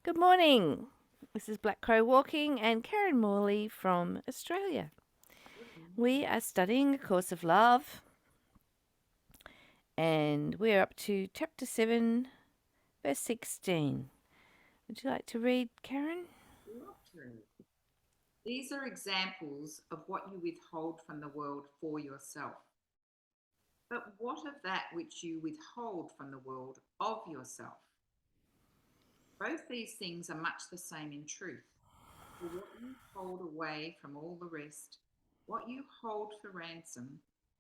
Good morning. This is Black Crow Walking and Karen Morley from Australia. We are studying A Course of Love and we're up to chapter 7, verse 16. Would you like to read, Karen? These are examples of what you withhold from the world for yourself. But what of that which you withhold from the world of yourself? Both these things are much the same in truth. For what you hold away from all the rest, what you hold for ransom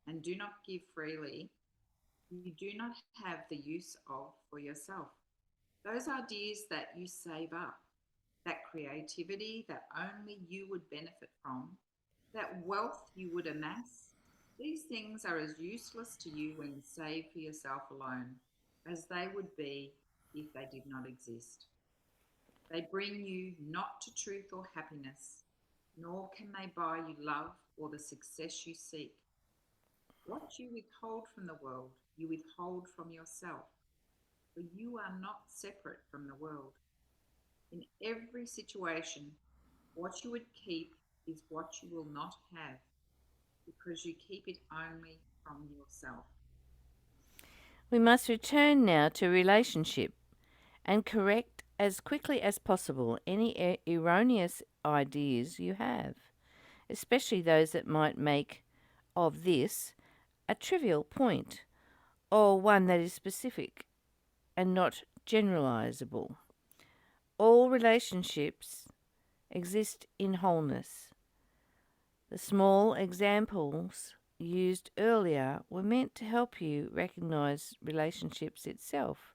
and do not give freely, you do not have the use of for yourself. Those ideas that you save up, that creativity that only you would benefit from, that wealth you would amass, these things are as useless to you when saved for yourself alone as they would be if they did not exist. They bring you not to truth or happiness, nor can they buy you love or the success you seek. What you withhold from the world, you withhold from yourself, for you are not separate from the world. In every situation, what you would keep is what you will not have, because you keep it only from yourself. We must return now to relationship and correct as quickly as possible any erroneous ideas you have, especially those that might make of this a trivial point or one that is specific and not generalizable. All relationships exist in wholeness. The small examples used earlier were meant to help you recognize relationships itself.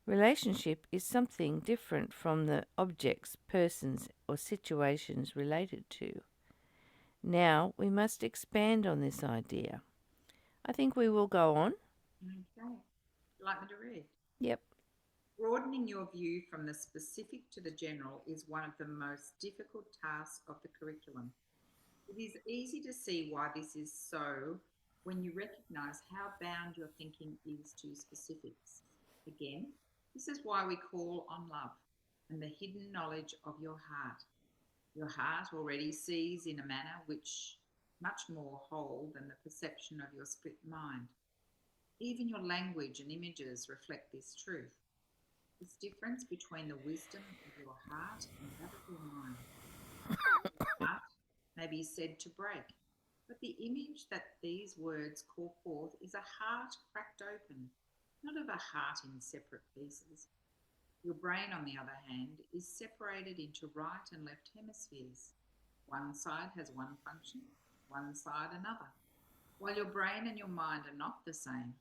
Relationship is something different from the objects, persons, or situations related to. Now we must expand on this idea. I think we will go on. Okay. Would you like me to read? Yep. Broadening your view from the specific to the general is one of the most difficult tasks of the curriculum. It is easy to see why this is so when you recognize how bound your thinking is to specifics. Again, this is why we call on love and the hidden knowledge of your heart. Your heart already sees in a manner which much more whole than the perception of your split mind. Even your language and images reflect this truth. This difference between the wisdom of your heart and that of your mind. Your heart may be said to break, but the image that these words call forth is a heart cracked open, not of a heart in separate pieces. Your brain, on the other hand, is separated into right and left hemispheres. One side has one function, one side another. While your brain and your mind are not the same,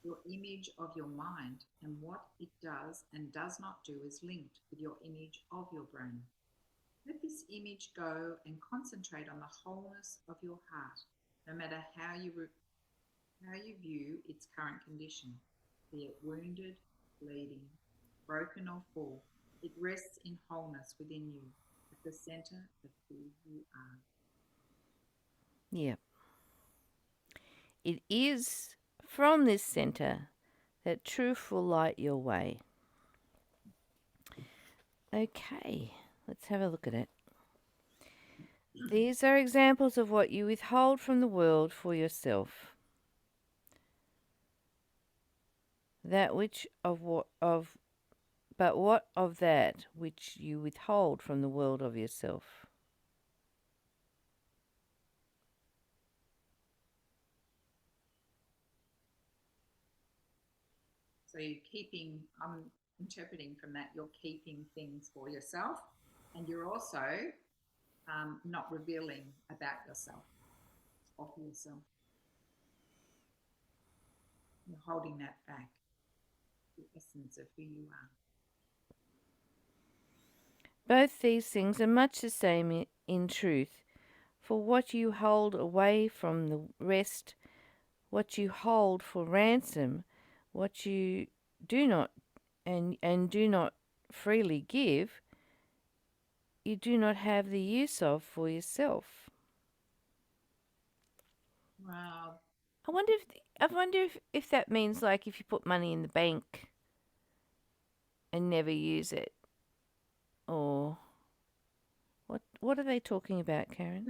your image of your mind and what it does and does not do is linked with your image of your brain. Let this image go and concentrate on the wholeness of your heart, no matter how you view its current condition, be it wounded, bleeding, broken or full. It rests in wholeness within you, at the center of who you are. Yep. It is from this center that truth will light your way. Okay, let's have a look at it. These are examples of what you withhold from the world for yourself. That which of what of but what of that which you withhold from the world of yourself? So I'm interpreting from that, you're keeping things for yourself, and you're also not revealing about yourself, of yourself. You're holding that back, the essence of who you are. Both these things are much the same in truth. For what you hold away from the rest, what you hold for ransom, what you do not and do not freely give, you do not have the use of for yourself. Well, I wonder if that means like if you put money in the bank and never use it, or what are they talking about, Karen?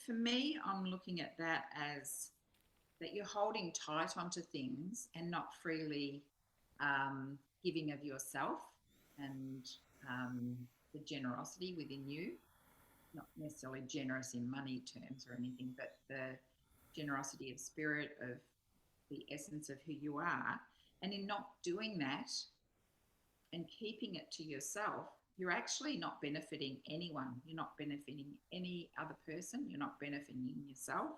For me, I'm looking at that as that you're holding tight onto things and not freely giving of yourself and the generosity within you, not necessarily generous in money terms or anything, but the generosity of spirit, of the essence of who you are. And in not doing that and keeping it to yourself, you're actually not benefiting anyone. You're not benefiting any other person. You're not benefiting yourself.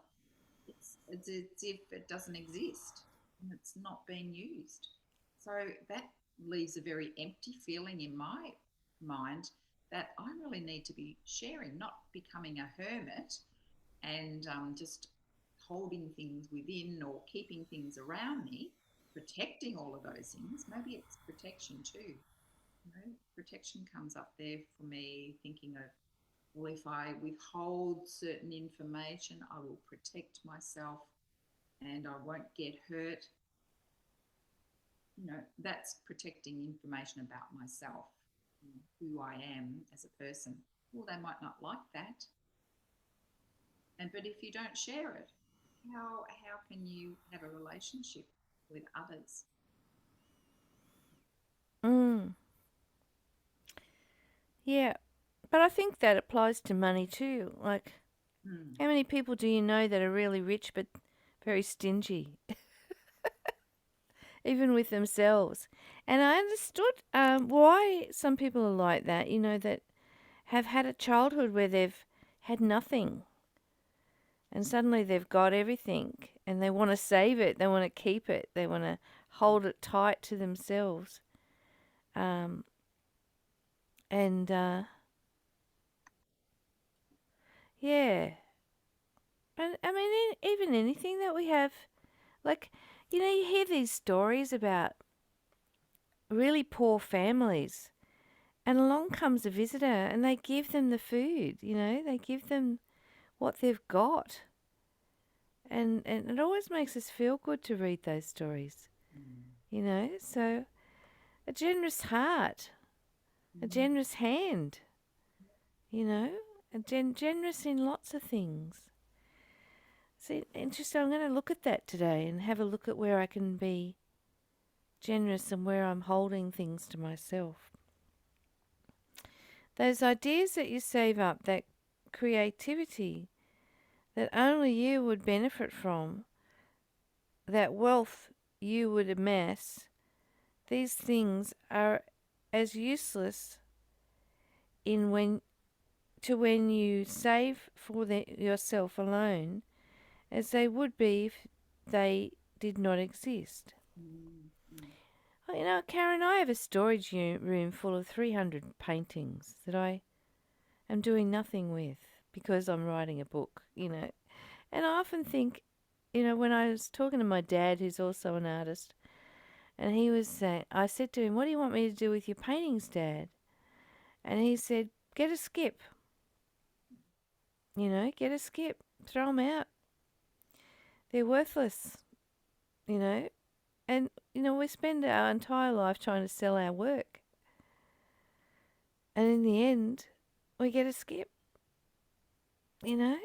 It's as if it doesn't exist and it's not being used. So that leaves a very empty feeling in my mind that I really need to be sharing, not becoming a hermit and just holding things within or keeping things around me, protecting all of those things. Maybe it's protection too. You know, protection comes up there for me, thinking of, well, if I withhold certain information, I will protect myself and I won't get hurt. You know, that's protecting information about myself, who I am as a person. Well, they might not like that. But if you don't share it, how can you have a relationship with others? Mm. Yeah, but I think that applies to money too. Like, Hmm. how many people do you know that are really rich but very stingy, even with themselves? And I understood why some people are like that, that have had a childhood where they've had nothing and suddenly they've got everything and they want to save it, they want to keep it, they want to hold it tight to themselves. Um, and yeah, and I mean, even anything that we have, like, you hear these stories about really poor families, and along comes a visitor and they give them the food, they give them what they've got. And it always makes us feel good to read those stories, So a generous heart, a Mm-hmm. generous hand, you know, generous in lots of things. See, interesting. I'm going to look at that today and have a look at where I can be generous and where I'm holding things to myself. Those ideas that you save up, that creativity that only you would benefit from, that wealth you would amass, these things are as useless in when you save for yourself alone as they would be if they did not exist. Mm-hmm. Well, Karen, I have a storage room full of 300 paintings that I am doing nothing with because I'm writing a book. And I often think, when I was talking to my dad, who's also an artist, and he was saying, I said to him, "What do you want me to do with your paintings, Dad?" And he said, "Get a skip. Get a skip. Throw them out. They're worthless, you know." And, we spend our entire life trying to sell our work. And in the end, we get a skip, you know.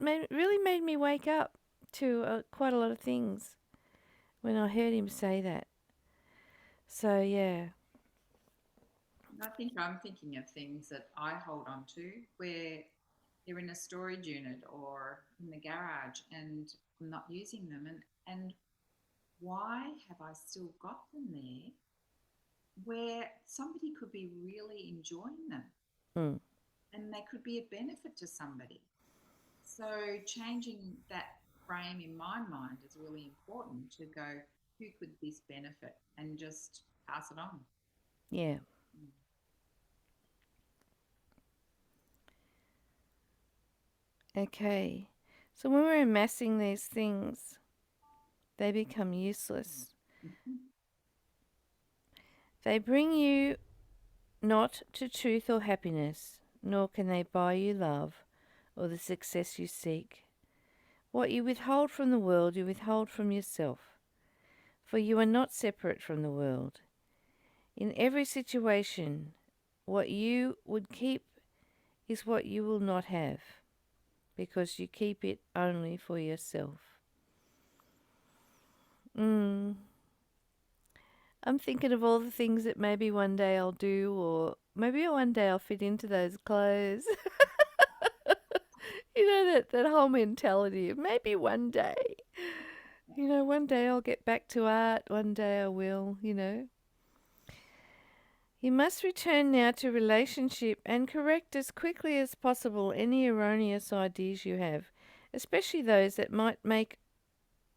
Really made me wake up to quite a lot of things when I heard him say that. So, yeah. I think I'm thinking of things that I hold on to where they're in a storage unit or in the garage and I'm not using them. And why have I still got them there where somebody could be really enjoying them Mm, and they could be a benefit to somebody? So changing that frame in my mind is really important to go, who could this benefit, and just pass it on. yeah. Mm. Okay. So when we're amassing these things, they become useless. Mhm. They bring you not to truth or happiness, nor can they buy you love or the success you seek. What you withhold from the world, you withhold from yourself, for you are not separate from the world. In every situation, what you would keep is what you will not have, because you keep it only for yourself. I'm thinking of all the things that maybe one day I'll do, or maybe one day I'll fit into those clothes. That whole mentality of maybe one day. One day I'll get back to art, one day I will. You must return now to relationship and correct as quickly as possible any erroneous ideas you have, especially those that might make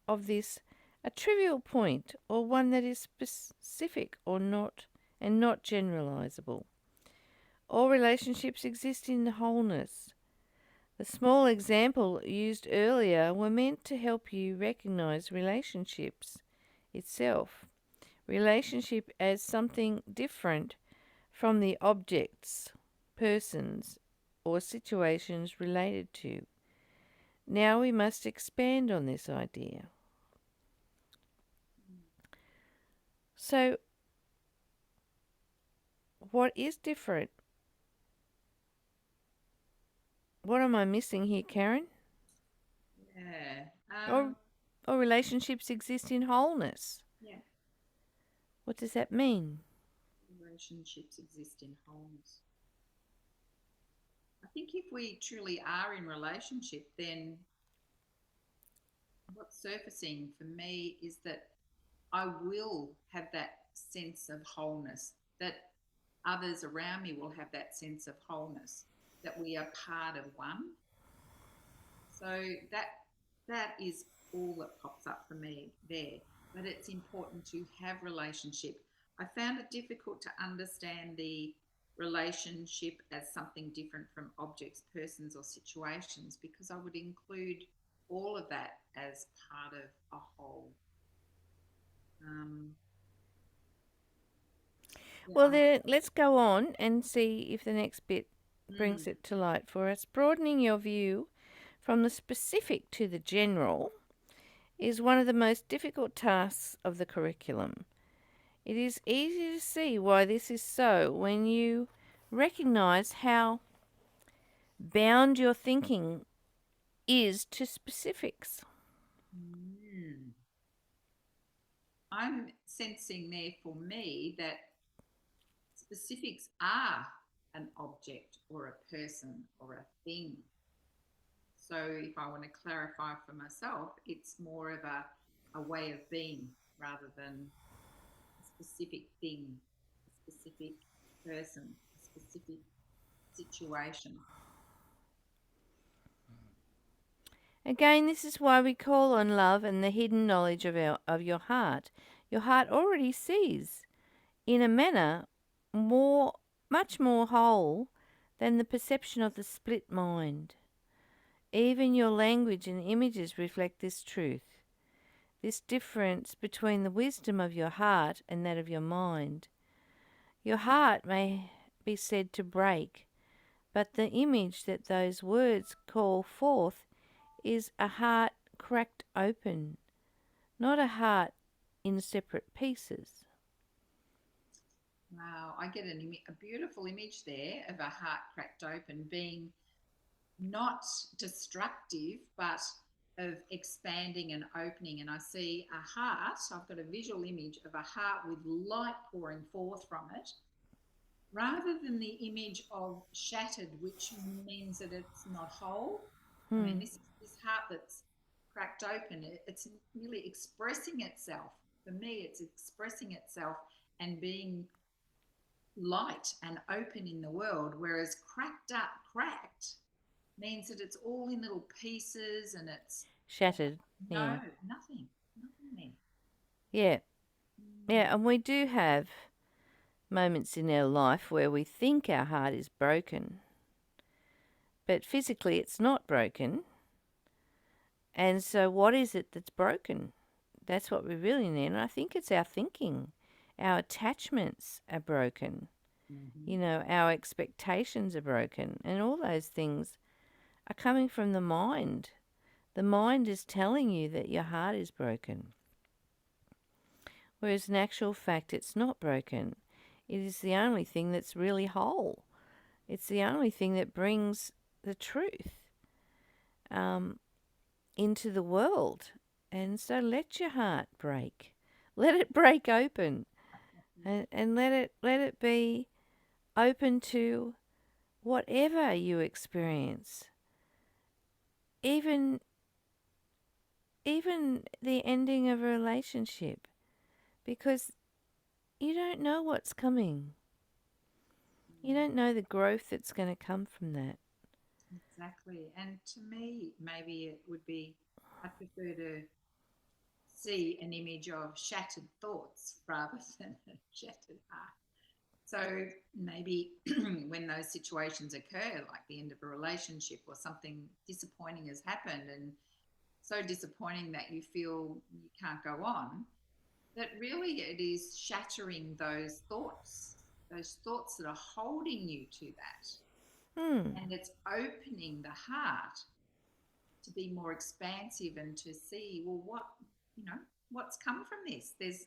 of this a trivial point or one that is specific or not and not generalizable. All relationships exist in wholeness. The small example used earlier were meant to help you recognize relationships itself. Relationship as something different from the objects, persons, or situations related to. Now we must expand on this idea. So, what is different? What am I missing here, Karen? Yeah. Or relationships exist in wholeness. Yeah. What does that mean? Relationships exist in wholeness. I think if we truly are in relationship, then what's surfacing for me is that I will have that sense of wholeness, that others around me will have that sense of wholeness, that we are part of one. So that is all that pops up for me there. But it's important to have relationship. I found it difficult to understand the relationship as something different from objects, persons, or situations, because I would include all of that as part of a whole. Well, then let's go on and see if the next bit brings it to light for us. Broadening your view from the specific to the general is one of the most difficult tasks of the curriculum. It is easy to see why this is so when you recognize how bound your thinking is to specifics. I'm sensing there for me that specifics are an object or a person or a thing. So if I want to clarify for myself, it's more of a way of being rather than a specific thing, a specific person, a specific situation. Again, this is why we call on love and the hidden knowledge of your heart. Your heart already sees, in a manner, much more whole than the perception of the split mind. Even your language and images reflect this truth, this difference between the wisdom of your heart and that of your mind. Your heart may be said to break, but the image that those words call forth is a heart cracked open, not a heart in separate pieces. Wow, I get a beautiful image there of a heart cracked open, being not destructive, but of expanding and opening. And I see a heart, I've got a visual image of a heart with light pouring forth from it, rather than the image of shattered, which means that it's not whole. I mean, this heart that's cracked open, it's really expressing itself. For me, it's expressing itself and being light and open in the world, whereas cracked means that it's all in little pieces and it's Shattered. no, Yeah. nothing there. Yeah. Yeah, and we do have moments in our life where we think our heart is broken, but physically it's not broken. And so what is it that's broken? That's what we really need. And I think it's our thinking. Our attachments are broken. Our expectations are broken. And all those things are coming from the mind. The mind is telling you that your heart is broken. Whereas in actual fact, it's not broken. It is the only thing that's really whole. It's the only thing that brings the truth um, into the world. And so let your heart break. Let it break open, and let it be open to whatever you experience. Even the ending of a relationship, because you don't know what's coming. You don't know the growth that's going to come from that. Exactly. And to me, maybe it would be, I prefer to see an image of shattered thoughts rather than a shattered heart. So maybe when those situations occur, like the end of a relationship or something disappointing has happened, and so disappointing that you feel you can't go on, that really it is shattering those thoughts that are holding you to that. Hmm. And it's opening the heart to be more expansive and to see, well, you know, what's come from this? There's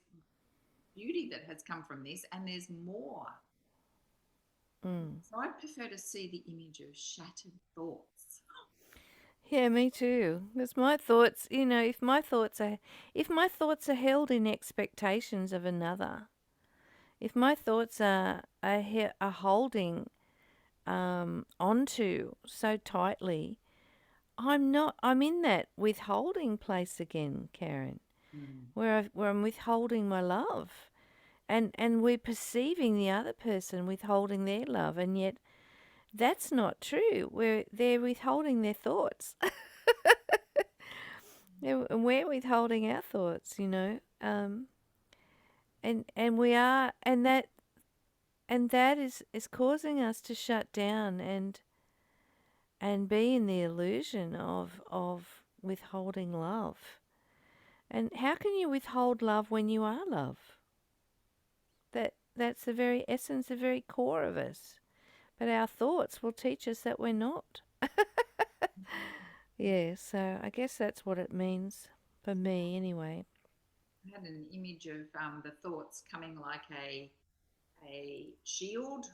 beauty that has come from this, and there's more. Hmm. So I prefer to see the image of shattered thoughts. Yeah, me too. Because my thoughts, if my thoughts are held in expectations of another, if my thoughts are holding onto so tightly, I'm not. I'm in that withholding place again, Karen, Mm. where I'm withholding my love, and we're perceiving the other person withholding their love, and yet that's not true. They're withholding their thoughts. And we're withholding our thoughts, and we are, and that is causing us to shut down and be in the illusion of withholding love. And how can you withhold love when you are love? That's the very essence, the very core of us. But our thoughts will teach us that we're not. Yeah, so I guess that's what it means for me anyway. I had an image of the thoughts coming like a shield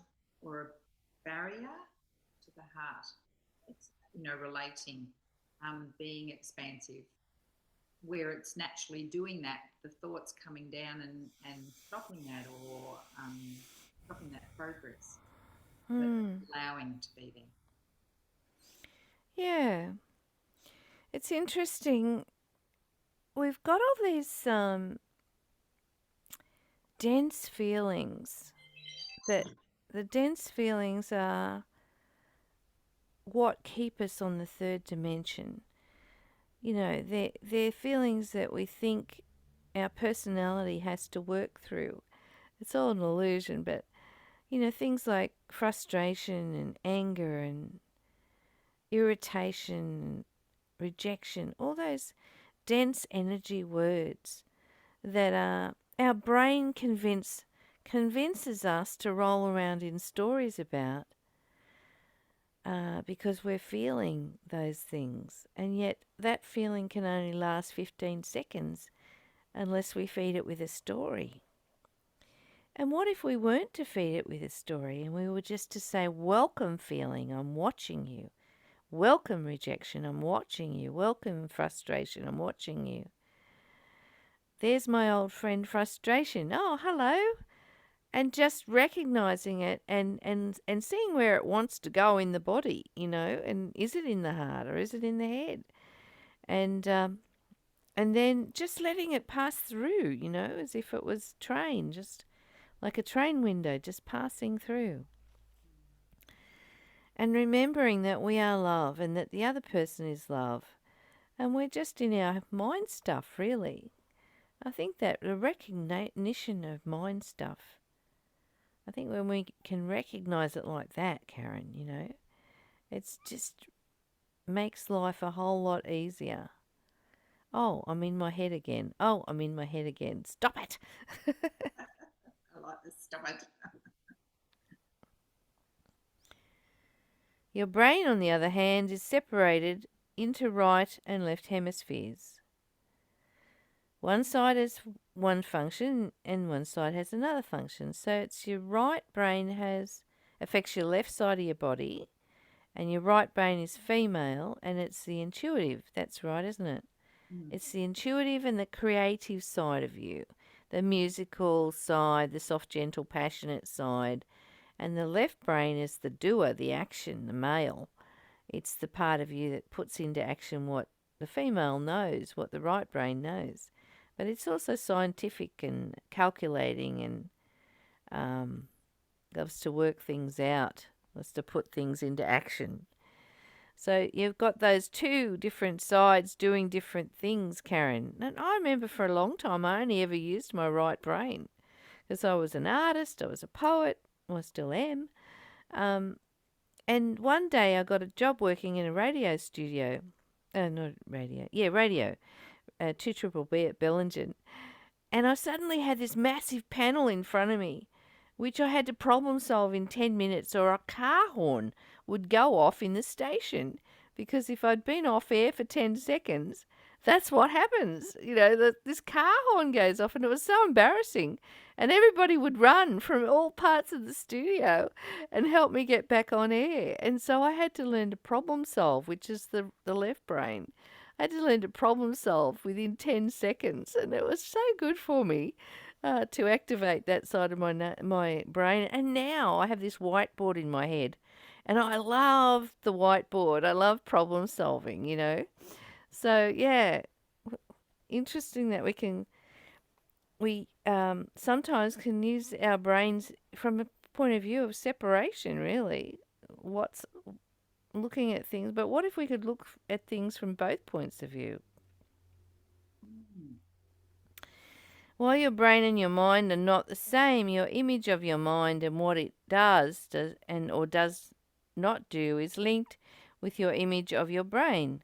or a barrier to the heart. It's, relating, being expansive, where it's naturally doing that, the thoughts coming down and stopping that, or stopping that progress, but Hmm. allowing to be there. Yeah. It's interesting. We've got all these dense feelings that the dense feelings are what keep us on the third dimension. They're feelings that we think our personality has to work through. It's all an illusion, but things like frustration and anger and irritation and rejection, all those dense energy words that our brain convinces us to roll around in stories about, because we're feeling those things. And yet that feeling can only last 15 seconds unless we feed it with a story. And what if we weren't to feed it with a story and we were just to say, welcome feeling, I'm watching you. Welcome rejection, I'm watching you. Welcome frustration, I'm watching you. There's my old friend frustration. Oh, hello. And just recognizing it and seeing where it wants to go in the body, and is it in the heart or is it in the head? And then just letting it pass through, as if it was train, just like a train window, just passing through. And remembering that we are love and that the other person is love. And we're just in our mind stuff, really. I think that the recognition of mind stuff, I think when we can recognize it like that, Karen, it's just makes life a whole lot easier. Oh, I'm in my head again. Oh, I'm in my head again. Stop it. I like this. Stop it. Your brain, on the other hand, is separated into right and left hemispheres. One side has one function and one side has another function. So it's your right brain affects your left side of your body, and your right brain is female, and it's the intuitive. That's right, isn't it? Mm. It's the intuitive and the creative side of you, the musical side, the soft, gentle, passionate side. And the left brain is the doer, the action, the male. It's the part of you that puts into action what the female knows, what the right brain knows. But it's also scientific and calculating and loves to work things out, loves to put things into action. So you've got those two different sides doing different things, Karen. And I remember for a long time I only ever used my right brain because I was an artist, I was a poet, I still am. And one day I got a job working in a radio studio. Not radio. Yeah, radio. 2BBB at Bellingen. And I suddenly had this massive panel in front of me, which I had to problem solve in 10 minutes, or a car horn would go off in the station. Because if I'd been off air for 10 seconds, that's what happens. This car horn goes off, and it was so embarrassing. And everybody would run from all parts of the studio and help me get back on air. And so I had to learn to problem solve, which is the left brain. I had to learn to problem solve within 10 seconds, and it was so good for me to activate that side of my brain. And now I have this whiteboard in my head, and I love the whiteboard. I love problem solving. So, yeah, interesting that we sometimes can use our brains from a point of view of separation, really. What's looking at things, but what if we could look at things from both points of view? Mm. While your brain and your mind are not the same, your image of your mind and what it does and or does not do is linked with your image of your brain.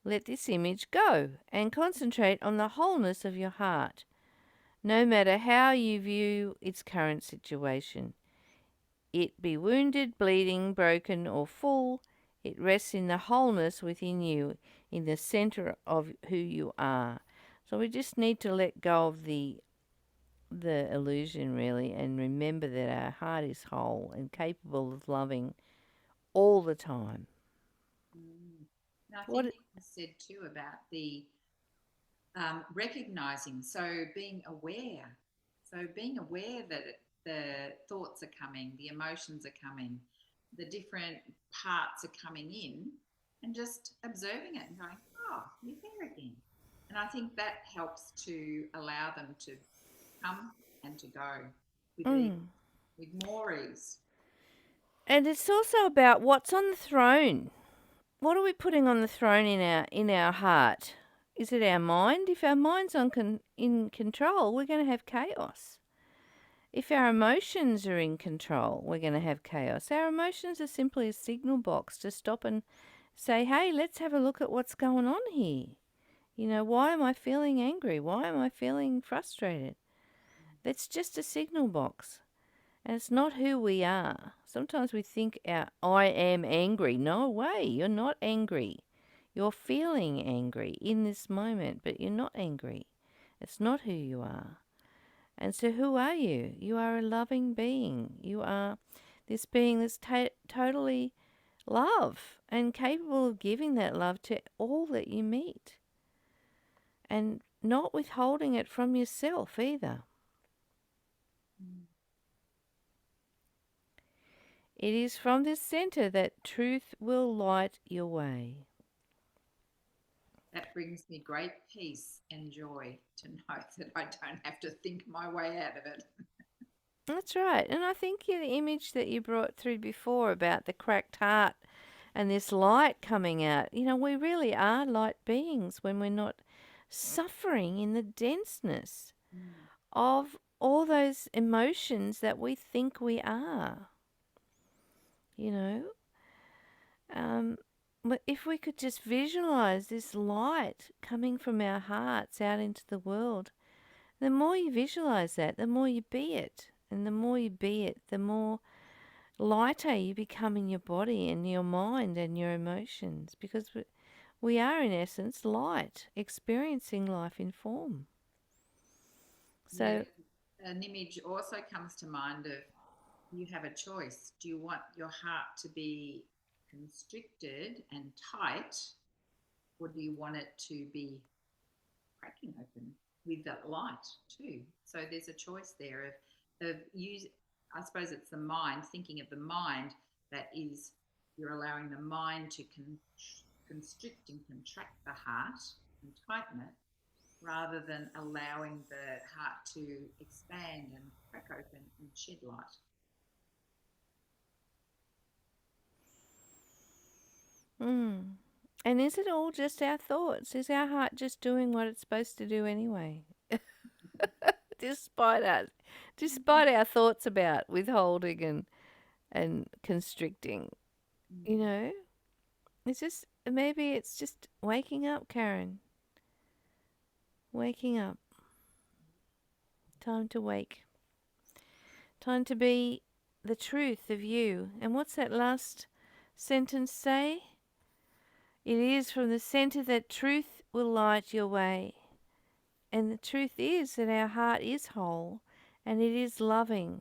Let this image go and concentrate on the wholeness of your heart, no matter how you view its current situation. It be wounded, bleeding, broken, or full, it rests in the wholeness within you, in the center of who you are. So we just need to let go of the illusion, really, and remember that our heart is whole and capable of loving all the time. Mm. And I What? think you said too about the recognizing, so being aware. So being aware that the thoughts are coming, the emotions are coming, the different parts are coming in, and just observing it and going, oh, you're there again. And I think that helps to allow them to come and to go with ease, Mm. with more ease. And it's also about what's on the throne. What are we putting on the throne in our heart? Is it our mind? If our mind's in control, we're going to have chaos. If our emotions are in control, we're going to have chaos. Our emotions are simply a signal box to stop and say, hey, let's have a look at what's going on here. Why am I feeling angry? Why am I feeling frustrated? That's just a signal box. And it's not who we are. Sometimes we think I am angry. No way, you're not angry. You're feeling angry in this moment, but you're not angry. It's not who you are. And so who are you? You are a loving being. You are this being that's totally love and capable of giving that love to all that you meet. And not withholding it from yourself either. Mm. It is from this center that truth will light your way. That brings me great peace and joy to know that I don't have to think my way out of it. That's right. And I think the image that you brought through before about the cracked heart and this light coming out, we really are light beings when we're not suffering in the denseness Mm. of all those emotions that we think we are. You know, but if we could just visualize this light coming from our hearts out into the world, the more you visualize that, the more you be it. And the more you be it, the more lighter you become in your body and your mind and your emotions. Because we are, in essence, light, experiencing life in form. Yeah, So, an image also comes to mind of you have a choice. Do you want your heart to be constricted and tight, or do you want it to be cracking open with that light too? So there's a choice there of use. I suppose it's the mind, thinking of the mind, that is, you're allowing the mind to constrict and contract the heart and tighten it, rather than allowing the heart to expand and crack open and shed light. mm. And is it all just our thoughts? Is our heart just doing what it's supposed to do anyway? despite us, despite our thoughts about withholding and constricting, you Mm. know, it's just maybe it's just waking up, Karen. Waking up. Time to wake. Time to be the truth of you. And what's that last sentence say? It is from the centre that truth will light your way. And the truth is that our heart is whole and it is loving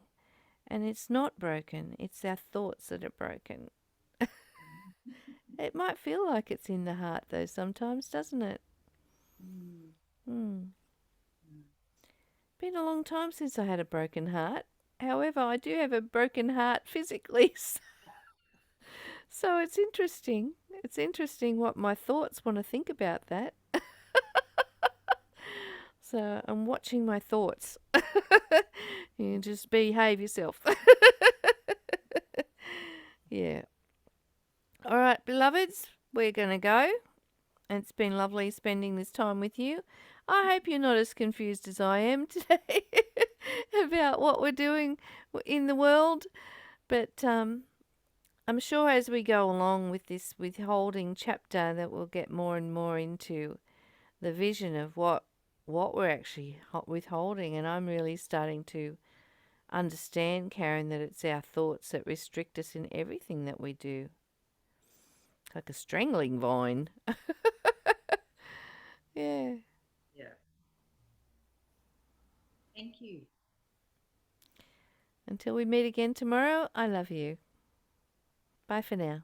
and it's not broken. It's our thoughts that are broken. It might feel like it's in the heart though sometimes, doesn't it? Mm. Hmm. Mm. Been a long time since I had a broken heart. However, I do have a broken heart physically. So it's interesting. It's interesting what my thoughts want to think about that. So I'm watching my thoughts. You just behave yourself. Yeah. All right, beloveds, we're going to go. It's been lovely spending this time with you. I hope you're not as confused as I am today about what we're doing in the world. But I'm sure as we go along with this withholding chapter that we'll get more and more into the vision of what we're actually withholding. And I'm really starting to understand, Karen, that it's our thoughts that restrict us in everything that we do. Like a strangling vine. Yeah. Yeah. Thank you. Until we meet again tomorrow, I love you. Bye for now.